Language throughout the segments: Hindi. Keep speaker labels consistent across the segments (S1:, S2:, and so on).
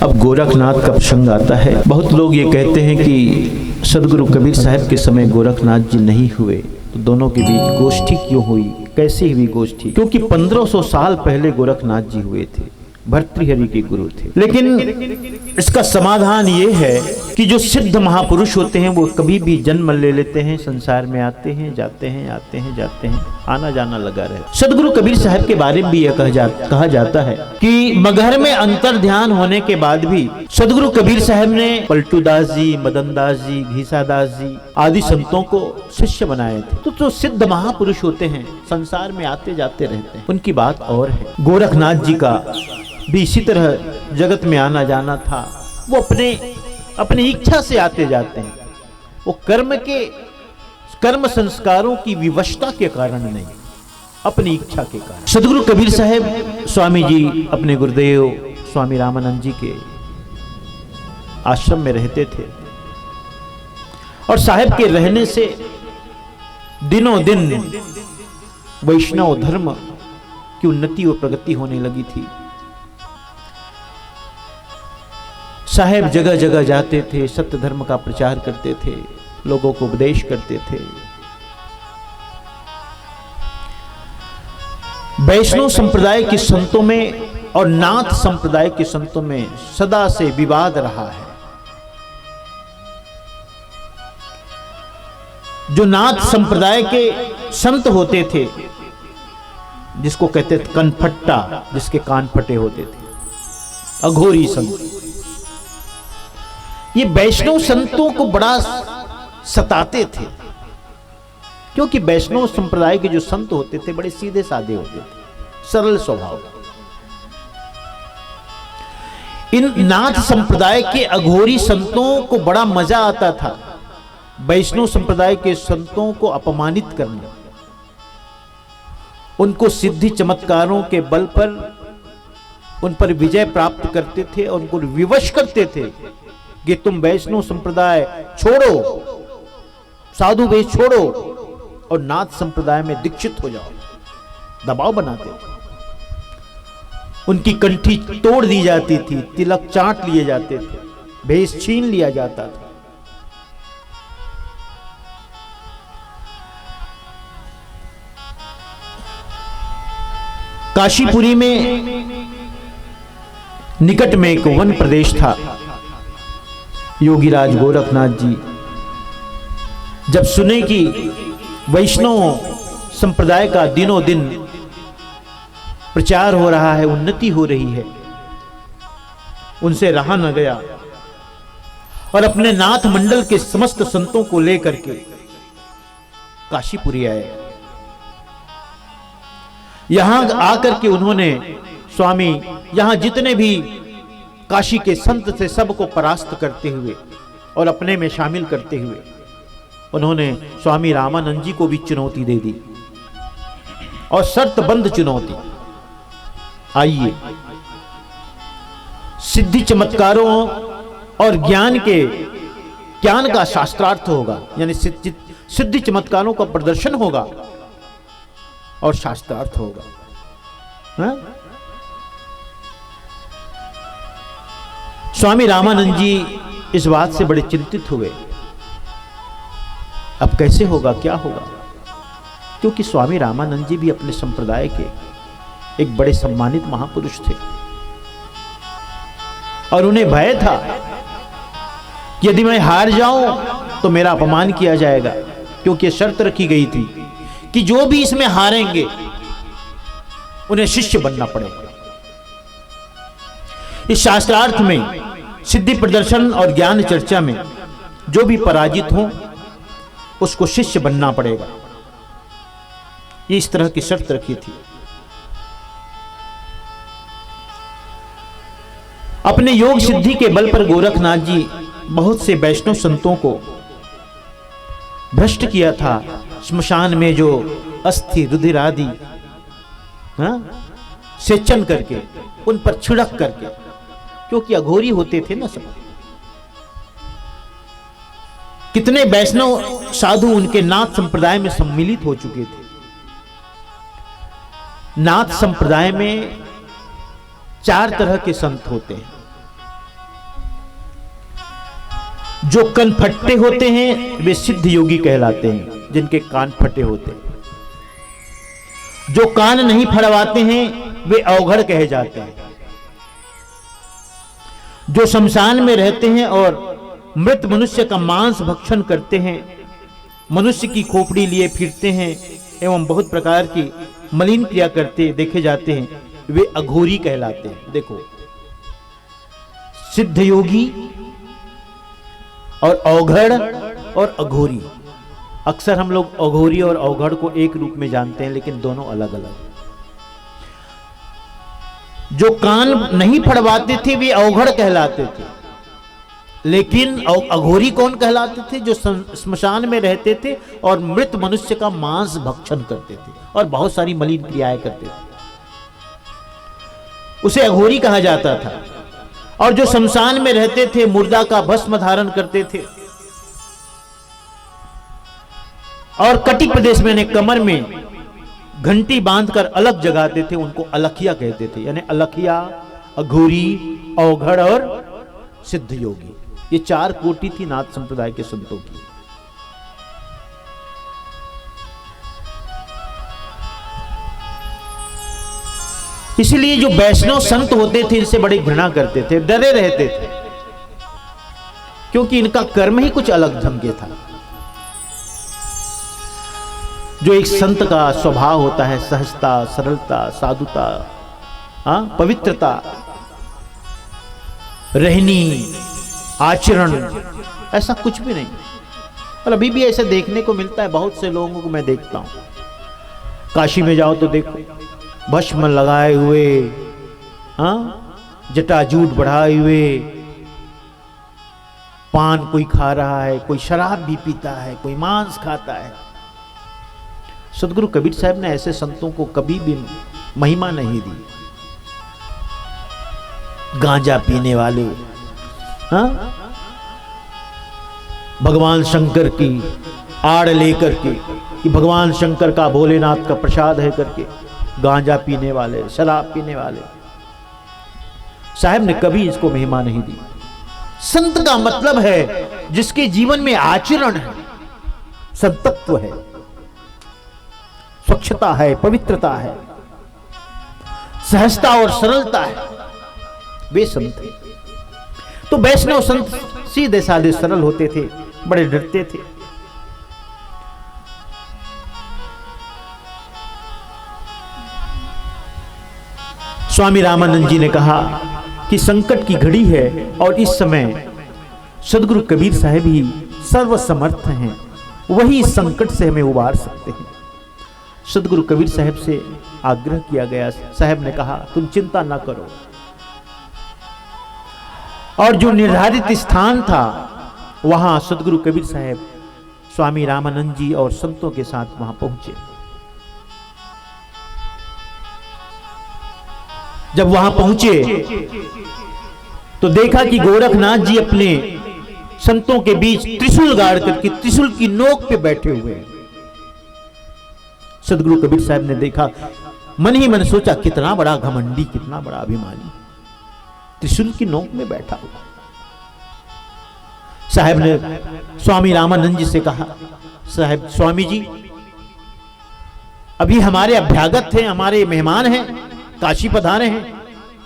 S1: अब गोरखनाथ का प्रसंग आता है। बहुत लोग ये कहते हैं कि सदगुरु कबीर साहब के समय गोरखनाथ जी नहीं हुए, तो दोनों के बीच गोष्ठी क्यों हुई, कैसी हुई गोष्ठी? क्योंकि 1500 साल पहले गोरखनाथ जी हुए थे, भर्तृहरि के गुरु थे। लेकिन इसका समाधान ये है कि जो सिद्ध महापुरुष होते हैं वो कभी भी जन्म ले लेते हैं, संसार में आते हैं जाते हैं, आते हैं जाते हैं, आना जाना लगा रहता। सदगुरु कबीर साहब के बारे में भी यह कहा जाता है कि मगहर में अंतर ध्यान होने के बाद भी सदगुरु कबीर साहब ने पलटू दास जी, मदन दास जी, घीसा दास जी आदि संतों को शिष्य बनाए थे। तो जो सिद्ध महापुरुष होते हैं संसार में आते जाते रहते हैं, उनकी बात और है। गोरखनाथ जी का भी इसी तरह जगत में आना जाना था। वो अपनी इच्छा से आते जाते हैं, वो कर्म संस्कारों की विवशता के कारण नहीं, अपनी इच्छा के कारण। सदगुरु कबीर साहब स्वामी जी अपने गुरुदेव स्वामी रामानंद जी के आश्रम में रहते थे और साहब के रहने से दिनों दिन वैष्णव धर्म की उन्नति और प्रगति होने लगी थी। साहेब जगह जगह जाते थे, सत्य धर्म का प्रचार करते थे, लोगों को उपदेश करते थे। वैष्णव संप्रदाय के संतों में और नाथ संप्रदाय के संतों में सदा से विवाद रहा है। जो नाथ संप्रदाय के संत होते थे, जिसको कहते थे कनफट्टा, जिसके कान फटे होते थे, अघोरी संत, ये वैष्णव संतों को बड़ा सताते थे, क्योंकि वैष्णव संप्रदाय के जो संत होते थे बड़े सीधे साधे होते थे, सरल स्वभाव। इन नाथ संप्रदाय के अघोरी संतों को बड़ा मजा आता था वैष्णव संप्रदाय के संतों को अपमानित करना, उनको सिद्धि चमत्कारों के बल पर उन पर विजय प्राप्त करते थे और उनको विवश करते थे कि तुम वैष्णव संप्रदाय छोड़ो, साधु वेश छोड़ो और नाथ संप्रदाय में दीक्षित हो जाओ, दबाव बनाते थे। उनकी कंठी तोड़ दी जाती थी, तिलक चाट लिए जाते थे, भेष छीन लिया जाता था। काशीपुरी में निकट में एक वन प्रदेश था। योगीराज गोरखनाथ जी जब सुने कि वैष्णव संप्रदाय का दिनों दिन प्रचार हो रहा है, उन्नति हो रही है, उनसे रहा न गया और अपने नाथ मंडल के समस्त संतों को लेकर के काशीपुरी आए। यहां आकर के उन्होंने स्वामी, यहां जितने भी काशी के संत थे सबको परास्त करते हुए और अपने में शामिल करते हुए उन्होंने स्वामी रामानंद जी को भी चुनौती दे दी और शर्तबंद चुनौती। आइए, सिद्धि चमत्कारों और ज्ञान का शास्त्रार्थ होगा, यानी सिद्धि चमत्कारों का प्रदर्शन होगा और शास्त्रार्थ होगा। हा? स्वामी रामानंद जी इस बात से बड़े चिंतित हुए, अब कैसे होगा, क्या होगा? क्योंकि स्वामी रामानंद जी भी अपने संप्रदाय के एक बड़े सम्मानित महापुरुष थे और उन्हें भय था कि यदि मैं हार जाऊं तो मेरा अपमान किया जाएगा, क्योंकि यह शर्त रखी गई थी कि जो भी इसमें हारेंगे उन्हें शिष्य बनना पड़ेगा। इस शास्त्रार्थ में, सिद्धि प्रदर्शन और ज्ञान चर्चा में जो भी पराजित हो उसको शिष्य बनना पड़ेगा, ये इस तरह की शर्त रखी थी। अपने योग सिद्धि के बल पर गोरखनाथ जी बहुत से वैष्णव संतों को भ्रष्ट किया था। श्मशान में जो अस्थि रुधिर आदि सेचन करके, उन पर छिड़क करके, क्योंकि अघोरी होते थे ना सब। कितने वैष्णव साधु उनके नाथ संप्रदाय में सम्मिलित हो चुके थे। नाथ संप्रदाय में 4 तरह के संत होते हैं। जो कन फट्टे होते हैं वे सिद्ध योगी कहलाते हैं, जिनके कान फटे होते हैं। जो कान नहीं फड़वाते हैं वे अवघड़ कहे जाते हैं। जो शमशान में रहते हैं और मृत मनुष्य का मांस भक्षण करते हैं, मनुष्य की खोपड़ी लिए फिरते हैं एवं बहुत प्रकार की मलिन क्रिया करते देखे जाते हैं, वे अघोरी कहलाते हैं। देखो, सिद्ध योगी और अवघड़ और अघोरी, अक्सर हम लोग अघोरी और अवघड़ को एक रूप में जानते हैं, लेकिन दोनों अलग अलग। जो कान नहीं फड़वाते थे वे अवघड़ कहलाते थे, लेकिन अघोरी कौन कहलाते थे? जो श्मशान में रहते थे और मृत मनुष्य का मांस भक्षण करते थे और बहुत सारी मलिन क्रियाएं करते थे, उसे अघोरी कहा जाता था। और जो शमशान में रहते थे, मुर्दा का भस्म धारण करते थे और कटी प्रदेश में कमर में घंटी बांधकर अलग जगाते थे, उनको अलखिया कहते थे। यानी अलखिया, अघोरी, अवघड़ और सिद्ध योगी, ये चार कोटि थी नाथ संप्रदाय के संतों की। इसलिए जो वैष्णव संत होते थे इनसे बड़ी घृणा करते थे, डरे रहते थे, क्योंकि इनका कर्म ही कुछ अलग ढंग के था। जो एक संत का स्वभाव होता है, सहजता, सरलता, साधुता, पवित्रता, रहनी, आचरण, ऐसा कुछ भी नहीं। और अभी भी ऐसे देखने को मिलता है, बहुत से लोगों को मैं देखता हूं। काशी में जाओ तो देखो, भस्म लगाए हुए, जटाजूट बढ़ाए हुए, पान कोई खा रहा है, कोई शराब भी पीता है, कोई मांस खाता है। सदगुरु कबीर साहब ने ऐसे संतों को कभी भी महिमा नहीं दी। गांजा पीने वाले, भगवान शंकर की आड़ लेकर के कि भगवान शंकर का, भोलेनाथ का प्रसाद है करके गांजा पीने वाले, शराब पीने वाले, साहब ने कभी इसको महिमा नहीं दी। संत का मतलब है जिसके जीवन में आचरण है, सत्तत्व है, स्वच्छता है, पवित्रता है, सहजता और सरलता है, वे संत हैं। तो वैष्णव संत सीधे साधे सरल होते थे, बड़े डरते थे। स्वामी रामानंद जी ने कहा कि संकट की घड़ी है और इस समय सदगुरु कबीर साहब ही सर्वसमर्थ हैं, वही संकट से हमें उबार सकते हैं। सदगुरु कबीर साहब से आग्रह किया गया, साहब ने कहा तुम चिंता ना करो। और जो निर्धारित स्थान था वहां सदगुरु कबीर साहब स्वामी रामानंद जी और संतों के साथ वहां पहुंचे। जब वहां पहुंचे तो देखा कि गोरखनाथ जी अपने संतों के बीच त्रिशूल गाड़ करके त्रिशूल की नोक पे बैठे हुए हैं। सदगुरु कबीर साहब ने देखा, मन ही मन सोचा कितना बड़ा घमंडी, कितना बड़ा अभिमानी, त्रिशूल की नोक में बैठा हुआ। साहब ने स्वामी रामानंद जी से कहा, साहब, स्वामी जी अभी हमारे अभ्यागत हैं, हमारे मेहमान हैं, काशी पधारे हैं,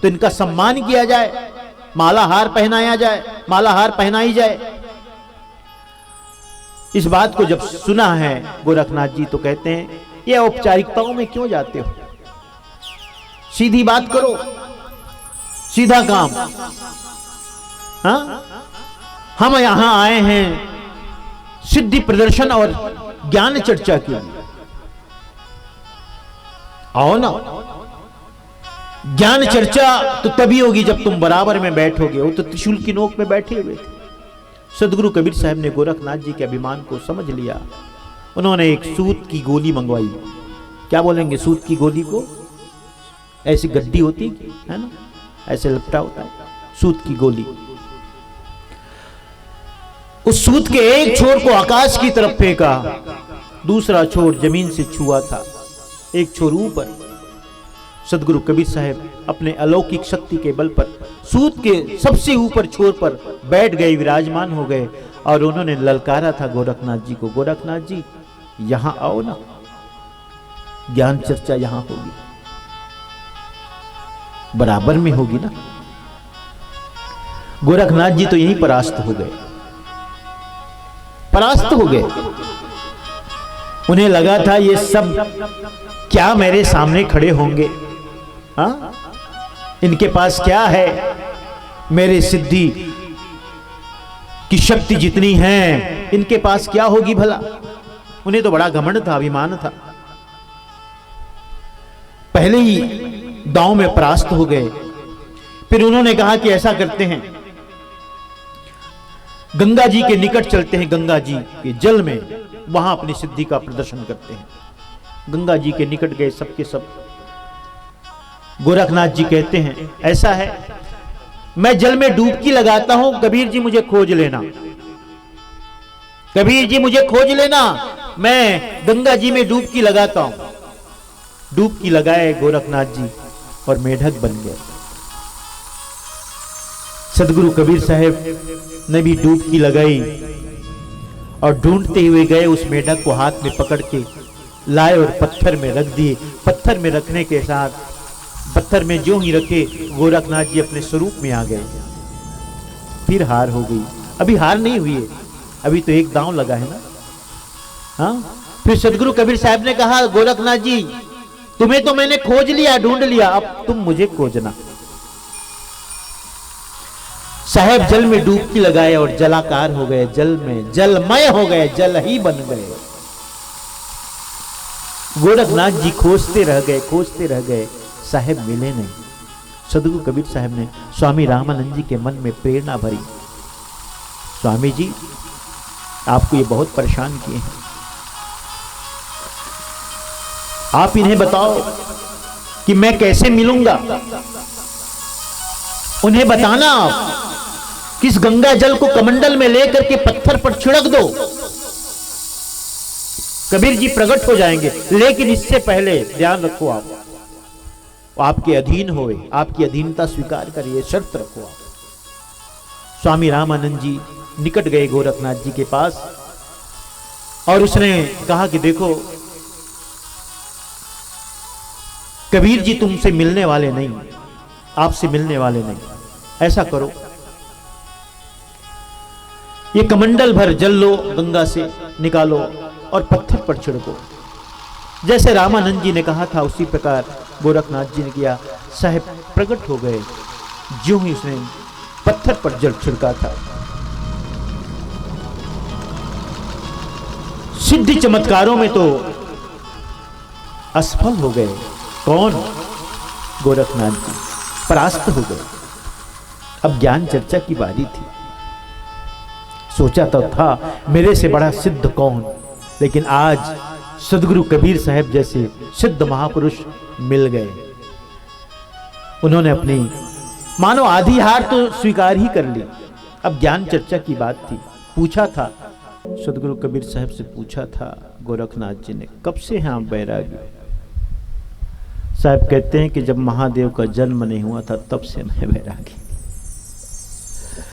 S1: तो इनका सम्मान किया जाए, माला हार पहनाया जाए, माला हार पहनाई जाए। इस बात को जब सुना है गोरखनाथ जी तो कहते हैं, ये औपचारिकताओं में क्यों जाते हो, सीधी बात करो, सीधा काम। हम यहां आए हैं सिद्धि प्रदर्शन और ज्ञान चर्चा के लिए, आओ ना। ज्ञान चर्चा तो तभी होगी जब तुम बराबर में बैठोगे। वो तो त्रिशूल की नोक में बैठे हुए थे। सदगुरु कबीर साहब ने गोरखनाथ जी के अभिमान को समझ लिया। उन्होंने एक सूत की गोली मंगवाई। क्या बोलेंगे सूत की गोली को? ऐसी गड्डी होती है ना, ऐसे लपटा होता है, सूत की गोली। उस सूत के एक छोर को आकाश की तरफ फेंका, दूसरा छोर जमीन से छुआ था, एक छोर ऊपर। सदगुरु कबीर साहब अपने अलौकिक शक्ति के बल पर सूत के सबसे ऊपर छोर पर बैठ गए, विराजमान हो गए और उन्होंने ललकारा था गोरखनाथ जी को, गोरखनाथ जी यहां आओ ना, ज्ञान चर्चा यहां होगी, बराबर में होगी ना। गोरखनाथ जी तो यहीं परास्त हो गए, परास्त हो गए। उन्हें लगा था ये सब क्या मेरे सामने खड़े होंगे, हाँ इनके पास क्या है, मेरे सिद्धि की शक्ति जितनी है इनके पास क्या होगी भला। उन्हें तो बड़ा घमंड था, अभिमान था। पहले ही दांव में परास्त हो गए। फिर उन्होंने कहा कि ऐसा करते हैं, गंगा जी के निकट चलते हैं, गंगा जी के जल में वहां अपनी सिद्धि का प्रदर्शन करते हैं। गंगा जी के निकट गए सबके सब। गोरखनाथ जी कहते हैं ऐसा है, मैं जल में डुबकी लगाता हूं, कबीर जी मुझे खोज लेना, कबीर जी मुझे खोज लेना, मैं गंगा जी में डुबकी लगाता हूं। डुबकी लगाए गोरखनाथ जी और मेढक बन गए। सदगुरु कबीर साहब ने भी डुबकी लगाई और ढूंढते हुए गए, उस मेढक को हाथ में पकड़ के लाए और पत्थर में रख दिए। पत्थर में रखने के साथ, पत्थर में जो ही रखे, गोरखनाथ जी अपने स्वरूप में आ गए। फिर हार हो गई। अभी हार नहीं हुई है, अभी तो एक दांव लगा है ना। हाँ, फिर सदगुरु कबीर साहब ने कहा गोरखनाथ जी तुम्हें तो मैंने खोज लिया, ढूंढ लिया, अब तुम मुझे खोजना। साहब जल में डुबकी लगाए और जलाकार हो गए, जल में जलमय हो गए, जल ही बन गए। गोरखनाथ जी खोजते रह गए, खोजते रह गए, साहब मिले नहीं। सदगुरु कबीर साहब ने स्वामी रामानंद जी के मन में प्रेरणा भरी, स्वामी जी आपको ये बहुत परेशान किए हैं, आप इन्हें बताओ कि मैं कैसे मिलूंगा, उन्हें बताना आप किस गंगा जल को कमंडल में लेकर के पत्थर पर छिड़क दो, कबीर जी प्रकट हो जाएंगे। लेकिन इससे पहले ध्यान रखो, आप आपके अधीन होए, आपकी अधीनता स्वीकार करिए, शर्त रखो आप। स्वामी रामानंद जी निकट गए गोरखनाथ जी के पास और उसने कहा कि देखो कबीर जी तुमसे मिलने वाले नहीं, आपसे मिलने वाले नहीं, ऐसा करो ये कमंडल भर जल लो, गंगा से निकालो और पत्थर पर छिड़को। जैसे रामानंद जी ने कहा था उसी प्रकार गोरखनाथ जी ने किया। साहब प्रकट हो गए, ज्यों ही उसने पत्थर पर जल छिड़का था। सिद्धि चमत्कारों में तो असफल हो गए। कौन? गोरखनाथ जी परास्त हो गए। अब ज्ञान चर्चा की बारी थी। सोचा तो था मेरे से बड़ा सिद्ध कौन, लेकिन आज सदगुरु कबीर साहब जैसे सिद्ध महापुरुष मिल गए। उन्होंने अपनी मानो आधी हार तो स्वीकार ही कर ली। अब ज्ञान चर्चा की बात थी। पूछा था सदगुरु कबीर साहब से, पूछा था गोरखनाथ जी ने, कब से हैं आप बैरागी? साहब कहते हैं कि जब महादेव का जन्म नहीं हुआ था तब से मैं बैरागी।